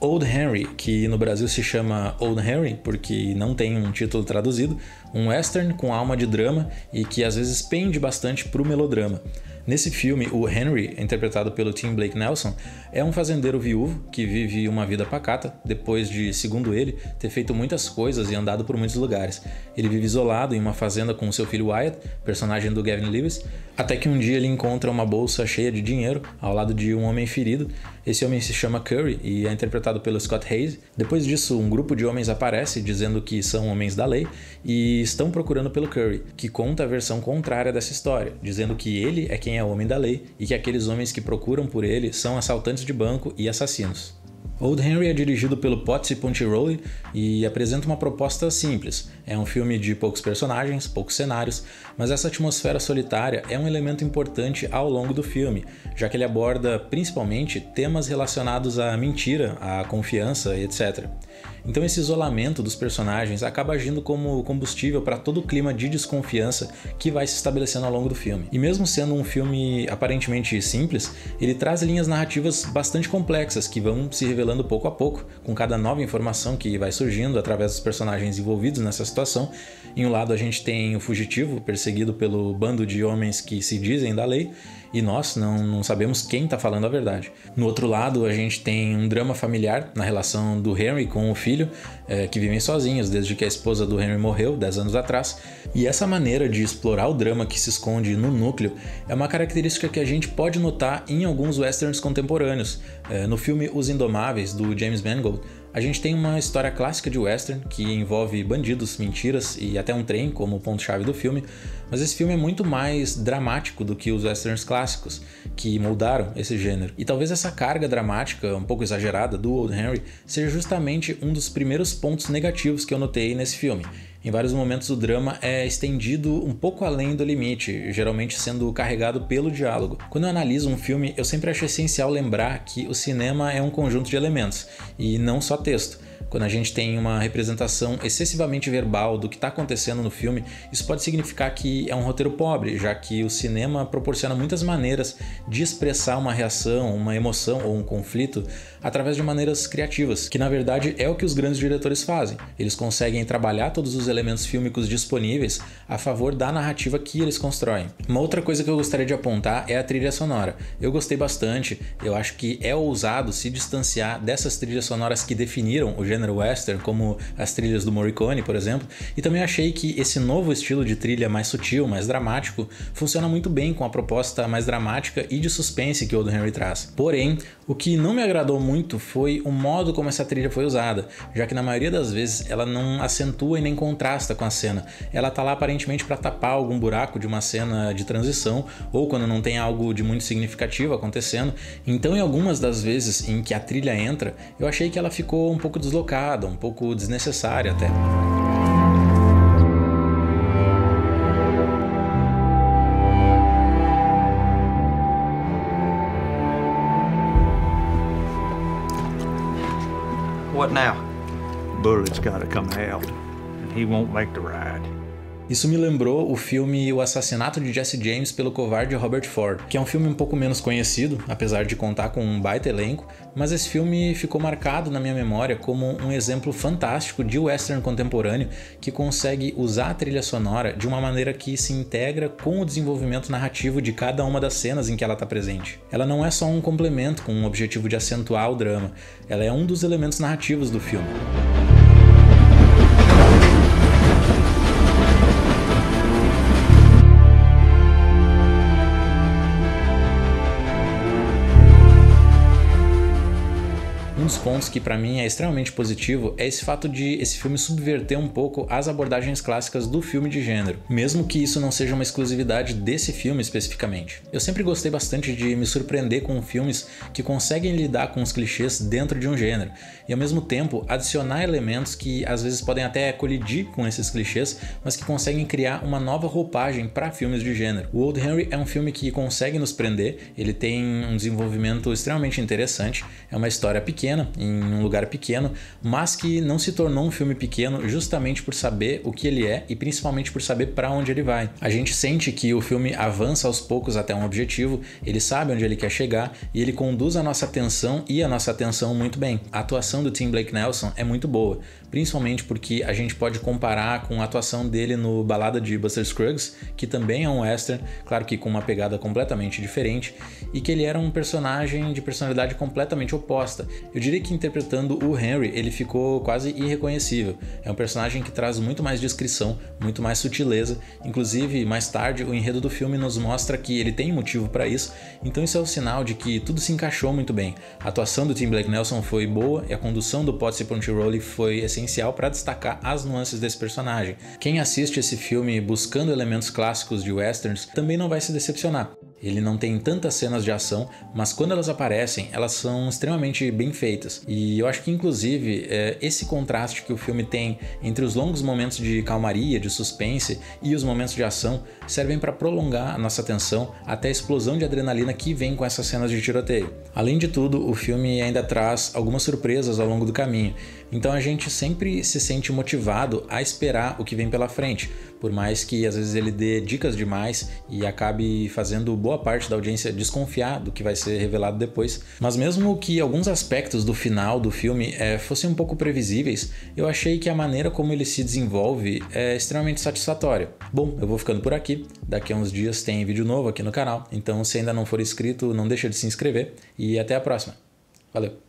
Old Henry, que no Brasil se chama Old Henry porque não tem um título traduzido, um western com alma de drama e que às vezes pende bastante pro melodrama. Nesse filme, o Henry, interpretado pelo Tim Blake Nelson, é um fazendeiro viúvo que vive uma vida pacata depois de, segundo ele, ter feito muitas coisas e andado por muitos lugares. Ele vive isolado em uma fazenda com seu filho Wyatt, personagem do Gavin Lewis, até que um dia ele encontra uma bolsa cheia de dinheiro ao lado de um homem ferido. Esse homem se chama Curry e é interpretado pelo Scott Haze. Depois disso, um grupo de homens aparece dizendo que são homens da lei e estão procurando pelo Curry, que conta a versão contrária dessa história, dizendo que ele é quem é o homem da lei e que aqueles homens que procuram por ele são assaltantes de banco e assassinos. Old Henry é dirigido pelo Potsy Pontiroli e apresenta uma proposta simples. É um filme de poucos personagens, poucos cenários, mas essa atmosfera solitária é um elemento importante ao longo do filme, já que ele aborda principalmente temas relacionados à mentira, à confiança, etc. Então esse isolamento dos personagens acaba agindo como combustível para todo o clima de desconfiança que vai se estabelecendo ao longo do filme. E mesmo sendo um filme aparentemente simples, ele traz linhas narrativas bastante complexas que vão se revelando pouco a pouco, com cada nova informação que vai surgindo através dos personagens envolvidos nessa situação. Em um lado a gente tem o fugitivo perseguido pelo bando de homens que se dizem da lei, e nós não sabemos quem está falando a verdade. No outro lado, a gente tem um drama familiar na relação do Henry com o filho, que vivem sozinhos desde que a esposa do Henry morreu 10 anos atrás. E essa maneira de explorar o drama que se esconde no núcleo é uma característica que a gente pode notar em alguns westerns contemporâneos. No filme Os Indomáveis, do James Mangold, a gente tem uma história clássica de western que envolve bandidos, mentiras e até um trem como ponto-chave do filme, mas esse filme é muito mais dramático do que os westerns clássicos, que moldaram esse gênero. E talvez essa carga dramática, um pouco exagerada, do Old Henry seja justamente um dos primeiros pontos negativos que eu notei nesse filme. Em vários momentos o drama é estendido um pouco além do limite, geralmente sendo carregado pelo diálogo. Quando eu analiso um filme, eu sempre acho essencial lembrar que o cinema é um conjunto de elementos, e não só texto. Quando a gente tem uma representação excessivamente verbal do que está acontecendo no filme, isso pode significar que é um roteiro pobre, já que o cinema proporciona muitas maneiras de expressar uma reação, uma emoção ou um conflito através de maneiras criativas, que na verdade é o que os grandes diretores fazem. Eles conseguem trabalhar todos os elementos fílmicos disponíveis a favor da narrativa que eles constroem. Uma outra coisa que eu gostaria de apontar é a trilha sonora. Eu gostei bastante, eu acho que é ousado se distanciar dessas trilhas sonoras que definiram o gênero western, como as trilhas do Morricone, por exemplo, e também achei que esse novo estilo de trilha mais sutil, mais dramático, funciona muito bem com a proposta mais dramática e de suspense que o Old Henry traz. Porém, o que não me agradou muito foi o modo como essa trilha foi usada, já que na maioria das vezes ela não acentua e nem contrasta com a cena. Ela tá lá aparentemente para tapar algum buraco de uma cena de transição, ou quando não tem algo de muito significativo acontecendo. Então, em algumas das vezes em que a trilha entra, eu achei que ela ficou um pouco deslocada, um pouco desnecessária até. What now? Bullet's gotta come out, and he won't make the ride. Isso me lembrou o filme O Assassinato de Jesse James pelo covarde Robert Ford, que é um filme um pouco menos conhecido, apesar de contar com um baita elenco, mas esse filme ficou marcado na minha memória como um exemplo fantástico de western contemporâneo que consegue usar a trilha sonora de uma maneira que se integra com o desenvolvimento narrativo de cada uma das cenas em que ela está presente. Ela não é só um complemento com o objetivo de acentuar o drama, ela é um dos elementos narrativos do filme. Um dos pontos que para mim é extremamente positivo é esse fato de esse filme subverter um pouco as abordagens clássicas do filme de gênero, mesmo que isso não seja uma exclusividade desse filme especificamente. Eu sempre gostei bastante de me surpreender com filmes que conseguem lidar com os clichês dentro de um gênero e ao mesmo tempo adicionar elementos que às vezes podem até colidir com esses clichês, mas que conseguem criar uma nova roupagem para filmes de gênero. O Old Henry é um filme que consegue nos prender, ele tem um desenvolvimento extremamente interessante, é uma história pequena, pequena, em um lugar pequeno, mas que não se tornou um filme pequeno justamente por saber o que ele é e principalmente por saber para onde ele vai. A gente sente que o filme avança aos poucos até um objetivo, ele sabe onde ele quer chegar e ele conduz a nossa atenção e a nossa atenção muito bem. A atuação do Tim Blake Nelson é muito boa, principalmente porque a gente pode comparar com a atuação dele no Balada de Buster Scruggs, que também é um western, claro que com uma pegada completamente diferente, e que ele era um personagem de personalidade completamente oposta. Eu diria que interpretando o Henry, ele ficou quase irreconhecível. É um personagem que traz muito mais discrição, muito mais sutileza, inclusive mais tarde o enredo do filme nos mostra que ele tem motivo para isso, então isso é um sinal de que tudo se encaixou muito bem. A atuação do Tim Blake Nelson foi boa e a condução do Potsy Ponchiroli foi essencial para destacar as nuances desse personagem. Quem assiste esse filme buscando elementos clássicos de westerns também não vai se decepcionar. Ele não tem tantas cenas de ação, mas quando elas aparecem, elas são extremamente bem feitas. E eu acho que, inclusive, esse contraste que o filme tem entre os longos momentos de calmaria, de suspense e os momentos de ação servem para prolongar a nossa atenção até a explosão de adrenalina que vem com essas cenas de tiroteio. Além de tudo, o filme ainda traz algumas surpresas ao longo do caminho, então a gente sempre se sente motivado a esperar o que vem pela frente, por mais que às vezes ele dê dicas demais e acabe fazendo boa parte da audiência desconfiar do que vai ser revelado depois. Mas mesmo que alguns aspectos do final do filme fossem um pouco previsíveis, eu achei que a maneira como ele se desenvolve é extremamente satisfatória. Bom, eu vou ficando por aqui, daqui a uns dias tem vídeo novo aqui no canal, então se ainda não for inscrito, não deixa de se inscrever e até a próxima. Valeu!